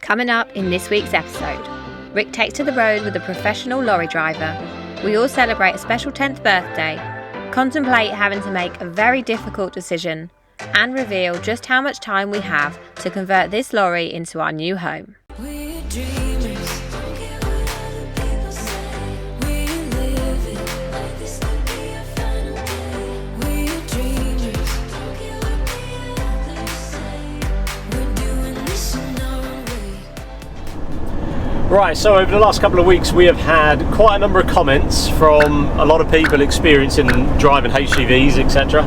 Coming up in this week's episode, Rick takes to the road with a professional lorry driver. We all celebrate a special 10th birthday, contemplate having to make a very difficult decision, and reveal just how much time we have to convert this lorry into our new home. Right, so over the last couple of weeks we have had quite a number of comments from a lot of people experiencing driving HGVs, etc.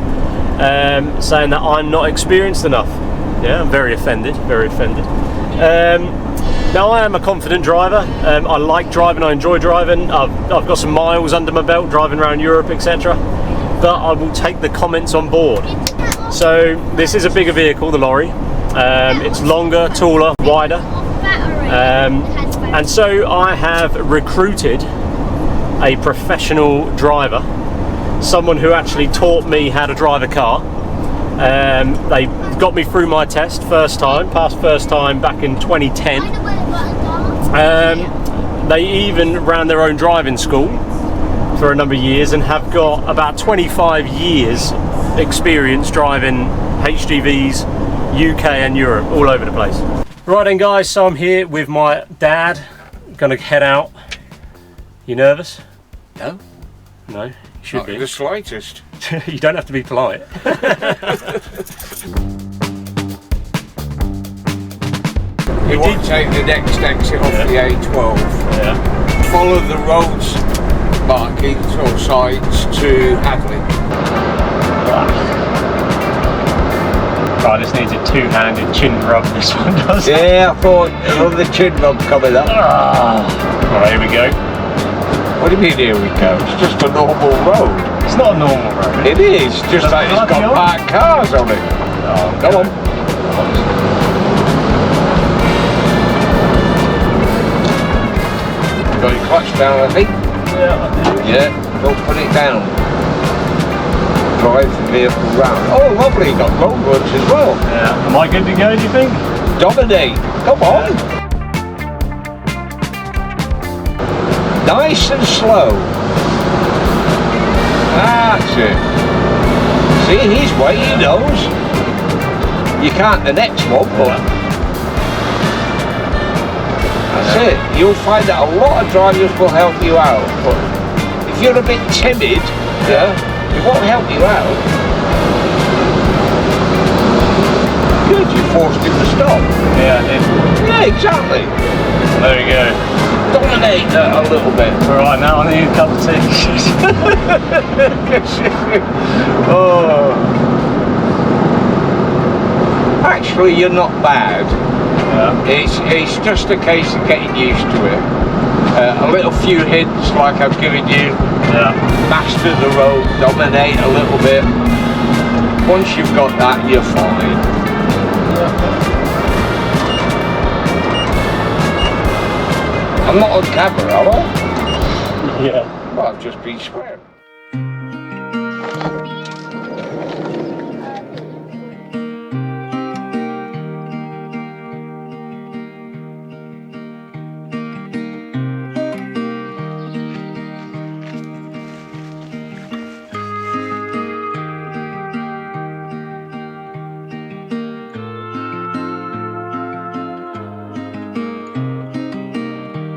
Saying that I'm not experienced enough. Yeah, I'm very offended, very offended. Now I am a confident driver. I like driving, I enjoy driving. I've got some miles under my belt driving around Europe, etc. But I will take the comments on board. So this is a bigger vehicle, the lorry. It's longer, taller, wider. And so I have recruited a professional driver, someone who actually taught me how to drive a car. They got me through my test passed first time back in 2010. They even ran their own driving school for a number of years and have got about 25 years experience driving HGVs, UK and Europe, all over the place. Right then guys, so I'm here with my dad, gonna head out. You nervous? No. No, you should Not be. the slightest. You don't have to be polite. You want to take the next exit off the A12. Yeah. Follow the roads markings or signs to Hadley. I just needs a two-handed chin rub, this one does. Yeah, I thought another chin rub coming up. Alright, here we go. What do you mean here we go? It's just a normal road. It's not a normal road. It is, just like it's got parked cars on it. Oh, Come on. Got your clutch down, I think? Yeah, I do. Yeah, don't put it down. Drive the vehicle round. Oh, lovely, got road works as well. Yeah. Am I good to go, do you think? Dominate. Come on. Nice and slow. That's it. See, he's way, he knows. You can't the next one, but that's it. You'll find that a lot of drivers will help you out, but if you're a bit timid, yeah, it won't help you out. Good, you forced him to stop. Yeah, I did. Yeah, exactly. There we go. Dominate that a little bit. Alright, now I need a cup of tea. Oh. Actually, you're not bad. Yeah. It's just a case of getting used to it. A little few hints like I've given you. Yeah. Master the road, dominate a little bit. Once you've got that, you're fine. I'm not on camera, am I? Yeah. Well, I've just been swearing.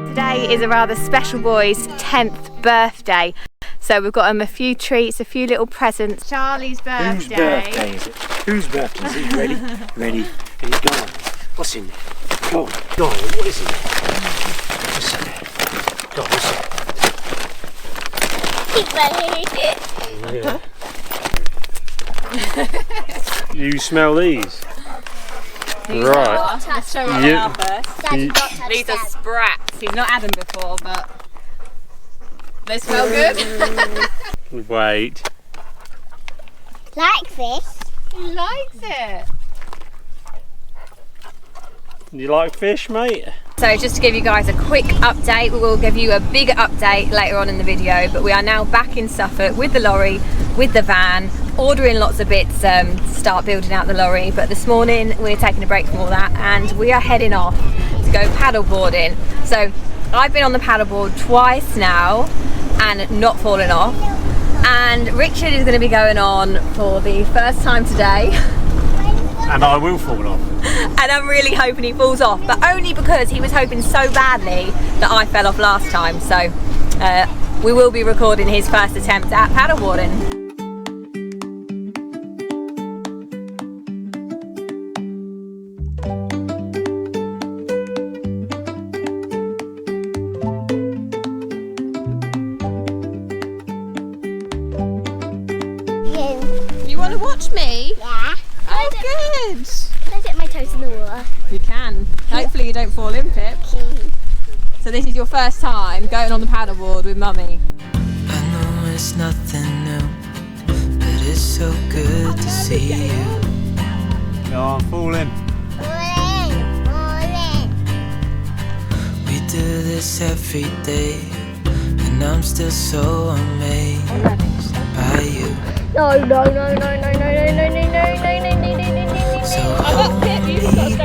Today is a rather special boy's 10th birthday. So we've got him a few treats, a few little presents. Charlie's birthday. Whose birthday is it? Whose birthday is it? Ready? Ready? Ready? Go on. What's in there? Go on. Go on. What is in there? What's in there? Go on. What's in there? You smell these? Right. Let's show him Yeah. first. These are sprats. He's not had them before, but they smell good. Wait. Like this. He likes it. You like fish, mate? So just to give you guys a quick update, we will give you a bigger update later on in the video, but we are now back in Suffolk with the lorry, with the van, ordering lots of bits to start building out the lorry. But this morning we're taking a break from all that and we are heading off to go paddleboarding. So I've been on the paddleboard twice now and not fallen off, and Richard is going to be going on for the first time today. And I will fall off. And I'm really hoping he falls off, but only because he was hoping so badly that I fell off last time. So we will be recording his first attempt at paddleboarding. You want to watch me? Yeah. Oh, good. Can I dip my toes in the water? You can. Hopefully you don't fall in, Pip. So this is your first time going on the paddleboard with Mummy. I know it's nothing new, but it's so good to see you. Go on, fall in. We do this every day, and I'm still so amazed by you. No. So hold me tight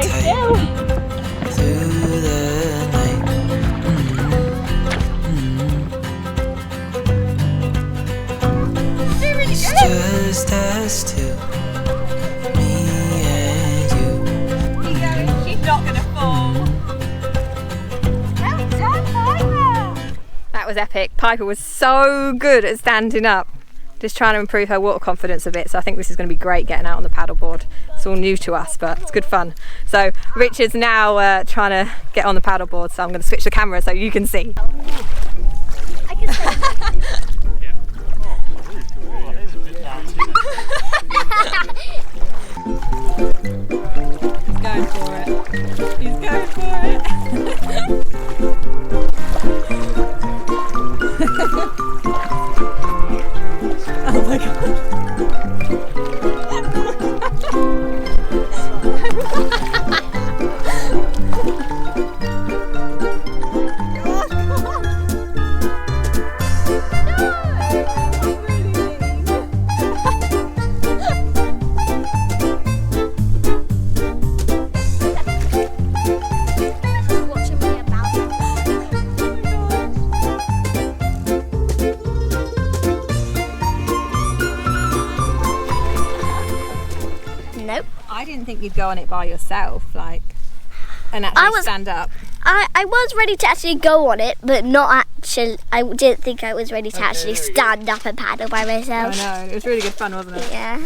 through the night. It's just us two, me and you. She's not going to fall. That was epic. Piper was so good at standing up. Just trying to improve her water confidence a bit, so I think this is going to be great getting out on the paddleboard. It's all new to us, but it's good fun. So Richard's now trying to get on the paddleboard, so I'm going to switch the camera so you can see. I can see. He's going for it. He's going for it. Oh my god. Nope. I didn't think you'd go on it by yourself, like, and actually stand up. I was ready to actually go on it, but not actually. I didn't think I was ready to actually stand up and paddle by myself. I know, it was really good fun, wasn't it? Yeah.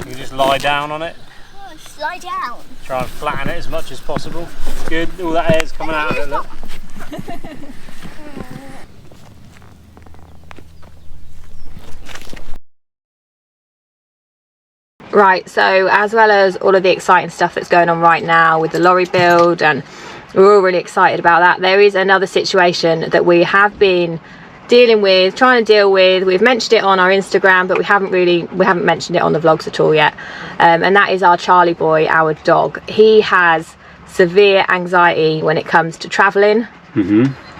You just lie down on it. Oh, slide down. Try and flatten it as much as possible. Good, all that air's coming out of it, look. Right, so as well as all of the exciting stuff that's going on right now with the lorry build, and we're all really excited about that, there is another situation that we have been dealing with, trying to deal with. We've mentioned it on our Instagram, but we haven't mentioned it on the vlogs at all yet, and that is our Charlie boy, our dog. He has severe anxiety when it comes to traveling,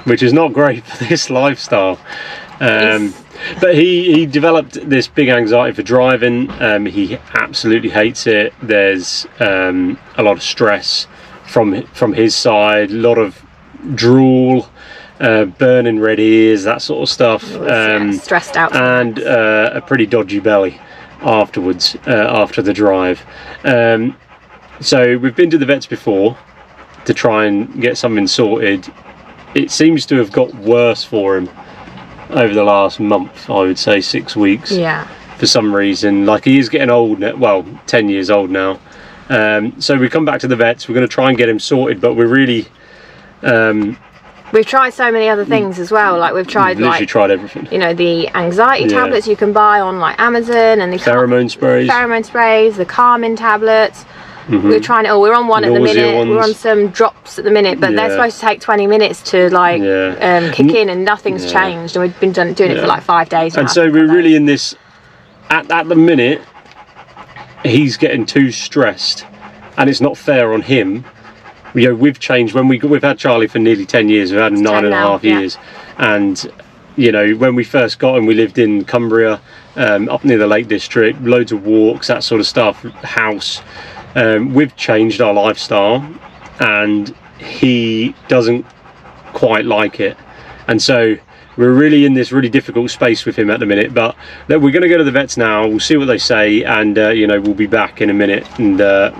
which is not great for this lifestyle. But he developed this big anxiety for driving. He absolutely hates it. There's a lot of stress from his side, a lot of drool, burning red ears, that sort of stuff. Stressed out, and a pretty dodgy belly afterwards, after the drive. So we've been to the vets before to try and get something sorted. It seems to have got worse for him over the last month, I would say 6 weeks. Yeah. For some reason, like, he is getting old now, well, 10 years old now. So we come back to the vets. We're going to try and get him sorted, but we're really we've tried so many other things as well. Like, we've tried, literally tried everything. You know, the anxiety tablets you can buy on like Amazon, and the pheromone sprays, the calming tablets. We're trying it all. We're on one at the minute. ones. We're on some drops at the minute, but they're supposed to take 20 minutes to like kick in, and nothing's changed. And we've been doing it for like 5 days now. And so we're really in this at the minute. He's getting too stressed, and it's not fair on him. You know, we've changed when we've had Charlie for nearly 10 years. We've had him 9.5 years, and you know, when we first got him, we lived in Cumbria, up near the Lake District. Loads of walks, that sort of stuff. House. we've changed our lifestyle and he doesn't quite like it, and so we're really in this really difficult space with him at the minute. But we're going to go to the vets now, we'll see what they say, and you know, we'll be back in a minute and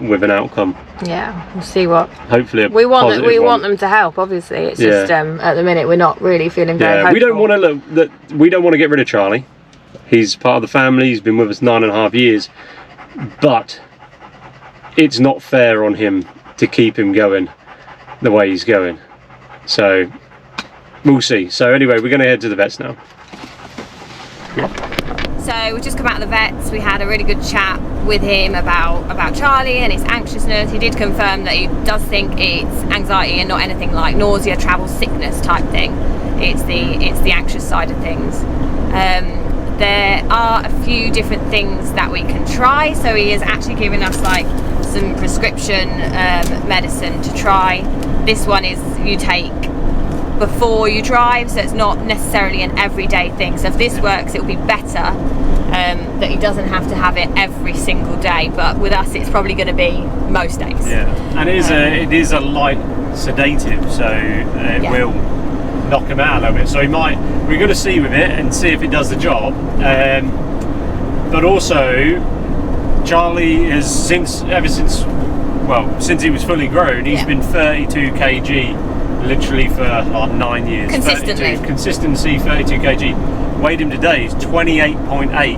with an outcome. Yeah, we'll see what. Hopefully we want them to help, obviously. It's just at the minute we're not really feeling very hopeful. We don't want to get rid of Charlie. He's part of the family, he's been with us 9.5 years, but it's not fair on him to keep him going the way he's going. So we'll see. So anyway, we're going to head to the vets now. So we've just come out of the vets. We had a really good chat with him about Charlie and his anxiousness. He did confirm that he does think it's anxiety and not anything like nausea, travel sickness type thing. It's the anxious side of things. There are a few different things that we can try. So he has actually given us like some prescription medicine to try. This one is you take before you drive, so it's not necessarily an everyday thing. So if this works, it'll be better that he doesn't have to have it every single day, but with us it's probably going to be most days. Yeah, and it is a light sedative, so it will knock him out a little bit. So we're going to see with it and see if it does the job. But also Charlie has since he was fully grown, he's been 32 kg literally for like 9 years. Consistency 32 kg. Weighed him today is 28.8,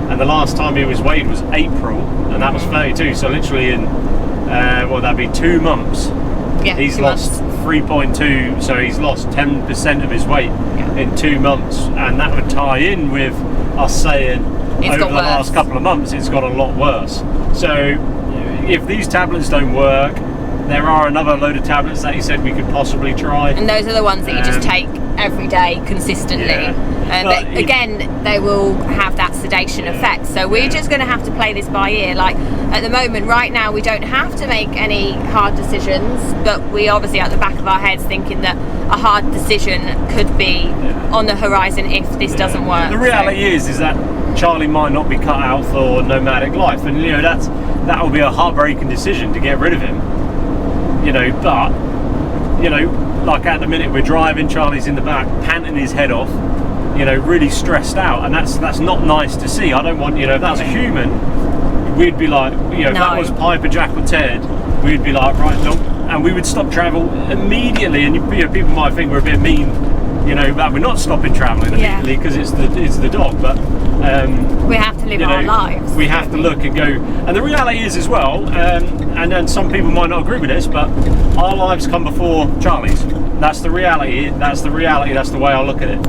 and the last time he was weighed was April, and that was 32. So literally in that'd be 2 months. Yeah, he's lost 3.2, so he's lost 10% of his weight in 2 months, and that would tie in with us saying over the last couple of months it's got a lot worse. So if these tablets don't work, there are another load of tablets that he said we could possibly try, and those are the ones that you just take every day consistently. But again, they will have that sedation effect, so we're just going to have to play this by ear. Like at the moment, right now, we don't have to make any hard decisions, but we obviously at the back of our heads thinking that a hard decision could be on the horizon if this doesn't work. The reality is that Charlie might not be cut out for nomadic life, and you know that will be a heartbreaking decision to get rid of him. You know, but you know, like at the minute we're driving, Charlie's in the back, panting his head off, you know, really stressed out, and that's not nice to see. I don't want, you know, if that was a human, we'd be like, you know, if that was Piper, Jack or Ted, we'd be like, right, look, and we would stop travel immediately, and you know, people might think we're a bit mean, you know, that we're not stopping travelling immediately because it's the dog, but we have to live our lives. We have to look and go, and the reality is as well, and then some people might not agree with this, but our lives come before Charlie's. That's the reality. That's the way I look at it.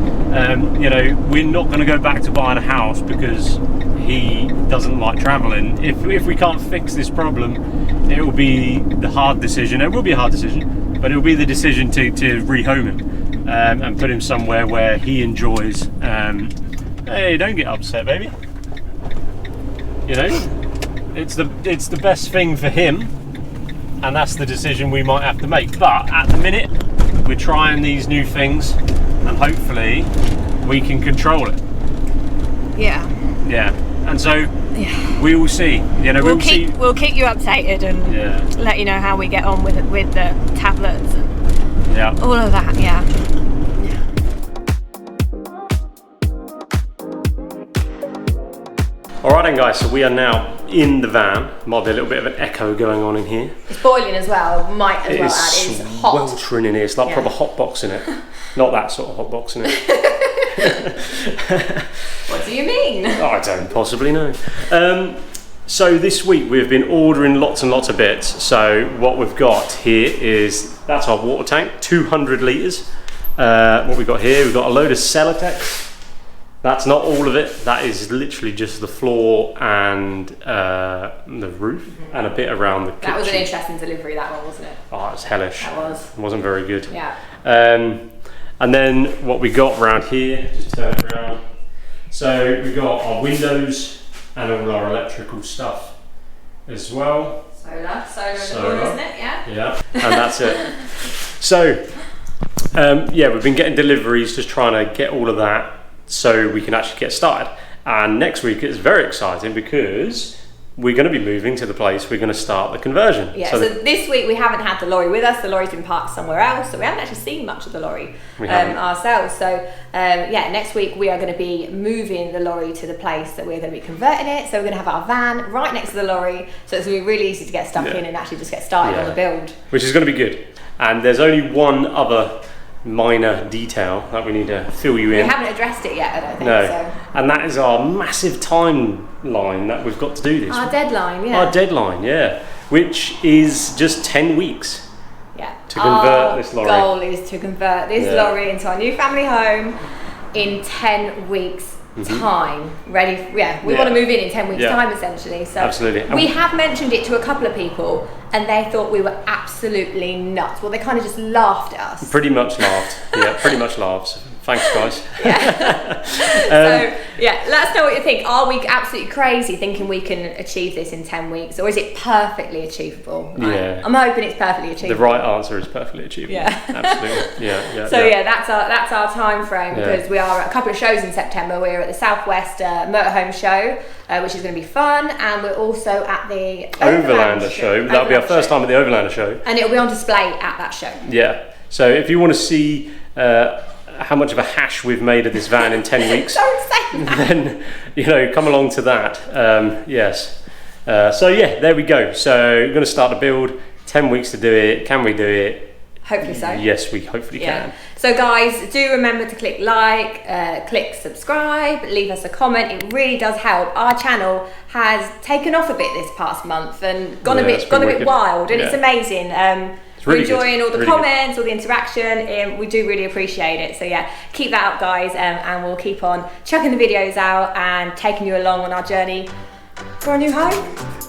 You know, we're not going to go back to buying a house because he doesn't like travelling. If we can't fix this problem, it will be the hard decision. It will be a hard decision, but it will be the decision to rehome him and put him somewhere where he enjoys. Hey, don't get upset, baby. You know, it's the best thing for him, and that's the decision we might have to make. But at the minute, we're trying these new things, and hopefully we can control it. Yeah. And so we will see. You know, we'll keep you updated and let you know how we get on with the tablets and all of that. Alright then guys, so we are now in the van. Might be a little bit of an echo going on in here. It's boiling as well, might as well add. It's hot. Weltering in here, it's like proper hot box in it. Not that sort of hot box in it. What do you mean? Oh, I don't possibly know. So this week we've been ordering lots and lots of bits. So what we've got here is, that's our water tank, 200 litres. What we've got here, we've got a load of Celotex. That's not all of it, that is literally just the floor and the roof and a bit around the kitchen. That was an interesting delivery, that one, wasn't it? Oh, it was hellish. That was. It wasn't very good. Yeah. And then what we got around here, just turn it around. So we got our windows and all our electrical stuff as well. Solar in the corner, isn't it? Yeah, and that's it. So, we've been getting deliveries, just trying to get all of that so we can actually get started. And next week it's very exciting because we're going to be moving to the place we're going to start the conversion. Yeah, so this week we haven't had the lorry with us. The lorry's been parked somewhere else, so we haven't actually seen much of the lorry ourselves. So yeah, next week we are going to be moving the lorry to the place that we're going to be converting it. So we're going to have our van right next to the lorry, so it's going to be really easy to get stuck in and actually just get started on the build. Which is going to be good. And there's only one other minor detail that we need to fill you in. We haven't addressed it yet, I don't think. No, and that is our massive timeline that we've got to do this. Our deadline, yeah. Our deadline, yeah, which is just 10 weeks. Yeah. To convert this lorry. Our goal is to convert this lorry into our new family home in 10 weeks. Time ready. We want to move in 10 weeks time, essentially. So absolutely. We have mentioned it to a couple of people and they thought we were absolutely nuts. Well, they kind of just laughed at us. Pretty much laughed. Yeah, pretty much laughed. Thanks, guys. So yeah, let us know what you think. Are we absolutely crazy thinking we can achieve this in 10 weeks, or is it perfectly achievable? Yeah, I'm hoping it's perfectly achievable. The right answer is perfectly achievable. Yeah, absolutely. Yeah. So that's our time frame, because we are at a couple of shows in September. We're at the Southwest Motorhome Show, which is going to be fun, and we're also at the Overlander show. That'll be our first time at the Overlander show, and it'll be on display at that show. Yeah. So if you want to see how much of a hash we've made of this van in 10 weeks, Don't say that. then come along to that. Yes. So yeah, there we go. So we're going to start the build. 10 weeks to do it. Can we do it? Hopefully so. Yes, we hopefully can. So guys, do remember to click like, click subscribe, leave us a comment. It really does help. Our channel has taken off a bit this past month and gone a bit wild, and it's amazing. We're enjoying all the comments, all the interaction. We do really appreciate it. So yeah, keep that up, guys, and we'll keep on chucking the videos out and taking you along on our journey for a new home.